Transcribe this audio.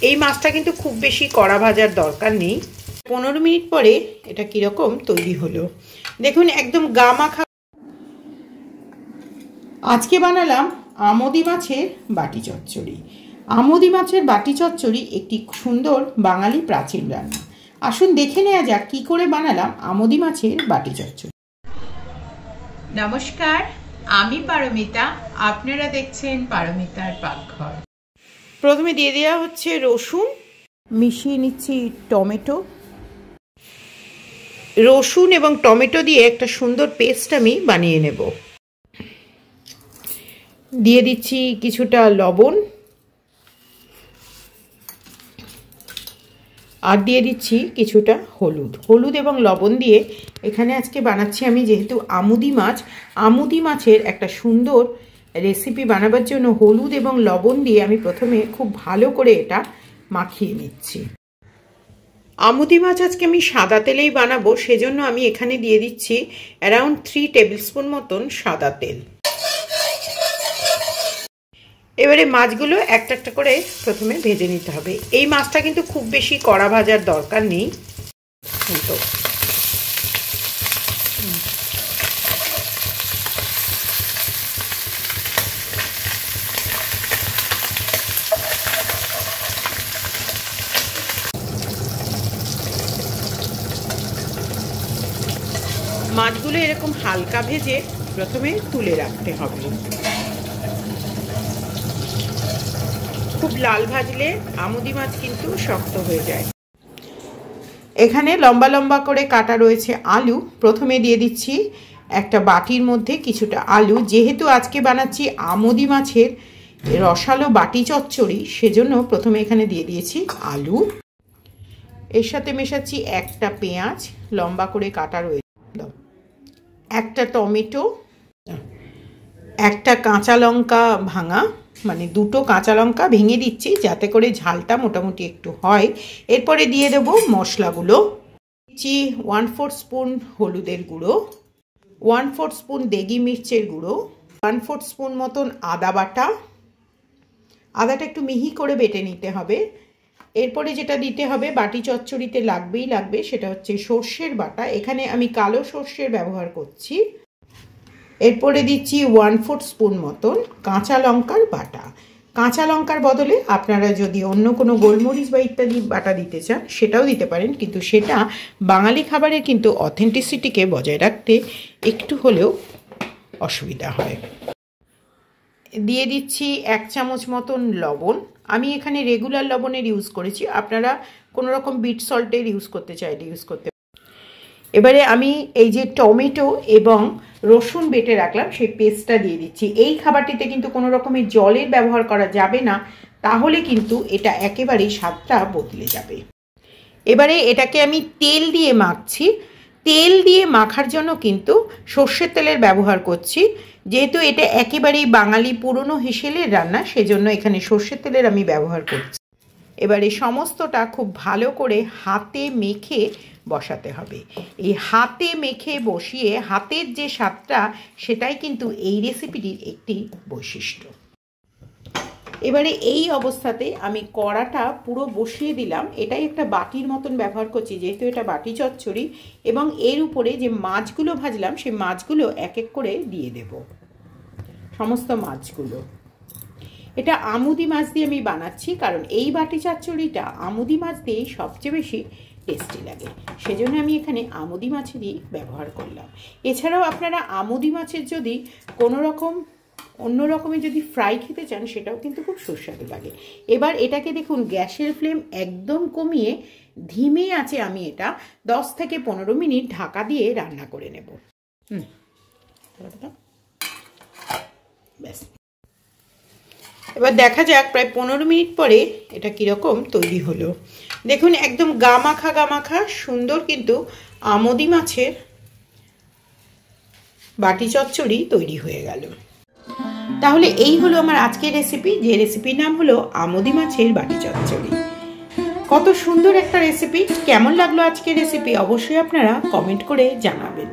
এই মাছটা কিন্তু খুব বেশি কড়া ভাজার দরকার নেই। 15 মিনিট পরে এটা কীরকম তৈরি হলো দেখুন, একদম গা মাখা। আজকে বানালাম আমোদি মাছের বাটি চচ্চড়ি। আমোদি মাছের বাটি চচ্চড়ি একটি সুন্দর বাঙালি প্রাচীন রান্না। আসুন দেখে নেওয়া যাক কী করে বানালাম আমোদি মাছের বাটি চচ্চড়ি। নমস্কার, আমি পারমিতা, আপনারা দেখছেন পারমিতার পাকঘর। প্রথমে দিয়ে দেওয়া হচ্ছে রসুন, মিশিয়ে নিচ্ছি টমেটো। রসুন এবং টমেটো দিয়ে একটা সুন্দর পেস্ট আমি বানিয়ে নেব। দিয়ে দিচ্ছি কিছুটা লবণ আর দিয়ে দিচ্ছি কিছুটা হলুদ। হলুদ এবং লবণ দিয়ে এখানে আজকে বানাচ্ছি আমি, যেহেতু আমুদি মাছের একটা সুন্দর রেসিপি বানাবার জন্য হলুদ এবং লবণ দিয়ে আমি প্রথমে খুব ভালো করে এটা মাখিয়ে নিচ্ছি। আমুদি মাছ আজকে আমি সাদা তেলেই বানাবো, সেজন্য আমি এখানে দিয়ে দিচ্ছি অ্যারাউন্ড 3 টেবিল স্পুন মতন সাদা তেল। এবারে মাছগুলো একটা একটা করে প্রথমে ভেজে নিতে হবে। এই মাছটা কিন্তু খুব বেশি কড়া ভাজার দরকার নেই। মাছগুলো এরকম হালকা ভেজে প্রথমে তুলে রাখতে হবে। খুব লাল ভাজলে আমুদি মাছ কিন্তু শক্ত হয়ে যায়। এখানে লম্বা লম্বা করে কাটা রয়েছে আলু। প্রথমে দিয়ে দিচ্ছি একটা বাটির মধ্যে কিছুটা আলু। যেহেতু আজকে বানাচ্ছি আমুদি মাছের রসালো বাটি চচ্চড়ি, সেজন্য প্রথমে এখানে দিয়ে দিয়েছি আলু। এর সাথে মেশাচ্ছি একটা পেঁয়াজ লম্বা করে কাটা রয়েছে, একটা টমেটো, একটা কাঁচা লঙ্কা ভাঙা, মানে 2টো কাঁচা লঙ্কা ভেঙে দিচ্ছি যাতে করে ঝালটা মোটামুটি একটু হয়। এরপরে দিয়ে দেব মশলাগুলো। দিচ্ছি 1/4 স্পুন হলুদের গুঁড়ো, 1/4 স্পুন দেগি মির্চের গুঁড়ো, 1/4 স্পুন মতন আদা বাটা। আদাটা একটু মিহি করে বেটে নিতে হবে। এরপরে যেটা দিতে হবে, বাটি চচ্চড়িতে লাগবে, সেটা হচ্ছে সর্ষের বাটা। এখানে আমি কালো সর্ষের ব্যবহার করছি। এরপরে দিচ্ছি 1/4 স্পুন মতন কাঁচা লঙ্কার বাটা। কাঁচা লঙ্কার বদলে আপনারা যদি অন্য কোনো গোলমরিচ বা ইত্যাদি বাটা দিতে চান সেটাও দিতে পারেন, কিন্তু সেটা বাঙালি খাবারের কিন্তু অথেন্টিসিটিকে বজায় রাখতে একটু হলেও অসুবিধা হয়। দিয়ে দিচ্ছি 1 চামচ মতন লবণ। আমি এখানে রেগুলার লবণের ইউজ করেছি, আপনারা কোনো রকম বিট সল্টের ইউজ করতে চাইলে ইউজ করতে। এবারে আমি এই যে টমেটো এবং রসুন বেটে রাখলাম সেই পেস্টটা দিয়ে দিচ্ছি। এই খাবারটিতে কিন্তু কোনো রকমের জলের ব্যবহার করা যাবে না, তাহলে কিন্তু এটা একেবারেই স্বাদটা বদলে যাবে। এবারে এটাকে আমি তেল দিয়ে মাখছি। তেল দিয়ে মাখার জন্য কিন্তু সর্ষের তেলের ব্যবহার করছি। যেহেতু এটা একেবারেই বাঙালি পুরনো হেসেলের রান্না, সেজন্য এখানে সর্ষের তেলের আমি ব্যবহার করছি। এবারে সমস্তটা খুব ভালো করে হাতে মেখে বসাতে হবে। এই হাতে মেখে বসিয়ে হাতের যে স্বাদটা, সেটাই কিন্তু এই রেসিপিটির একটি বৈশিষ্ট্য। এবারে এই অবস্থাতে আমি কড়াটা পুরো বসিয়ে দিলাম। এটাই একটা বাটির মতন ব্যবহার করছি, যেহেতু এটা বাটি চচ্চড়ি। এবং এর উপরে যে মাছগুলো ভাজলাম সেই মাছগুলো এক এক করে দিয়ে দেব, সমস্ত মাছগুলো। এটা আমুদি মাছ দিয়ে আমি বানাচ্ছি, কারণ এই বাটি চচ্চড়িটা আমুদি মাছ দিয়েই সবচেয়ে বেশি টেস্টি লাগে, সেজন্য আমি এখানে আমুদি মাছেরই ব্যবহার করলাম। এছাড়াও আপনারা আমুদি মাছের যদি কোনো রকম অন্য রকমের যদি ফ্রাই খেতে চান, সেটাও কিন্তু খুব সুস্বাদু লাগে। এবার এটাকে দেখুন, গ্যাসের ফ্লেম একদম কমিয়ে ধিমে আছে আমি এটা 10 থেকে 15 মিনিট ঢাকা দিয়ে রান্না করে নেব। ব্যাস, এবার দেখা যাক প্রায় 15 মিনিট পরে এটা কীরকম তৈরি হলো। দেখুন, একদম গা মাখা সুন্দর কিন্তু আমুদি মাছের বাটি চচ্চড়ি তৈরি হয়ে গেল। তাহলে এই হলো আমার আজকের রেসিপি, যে রেসিপির নাম হলো আমুদি মাছের বাটি চচ্চড়ি। কত সুন্দর একটা রেসিপি। কেমন লাগলো আজকের রেসিপি অবশ্যই আপনারা কমেন্ট করে জানাবেন।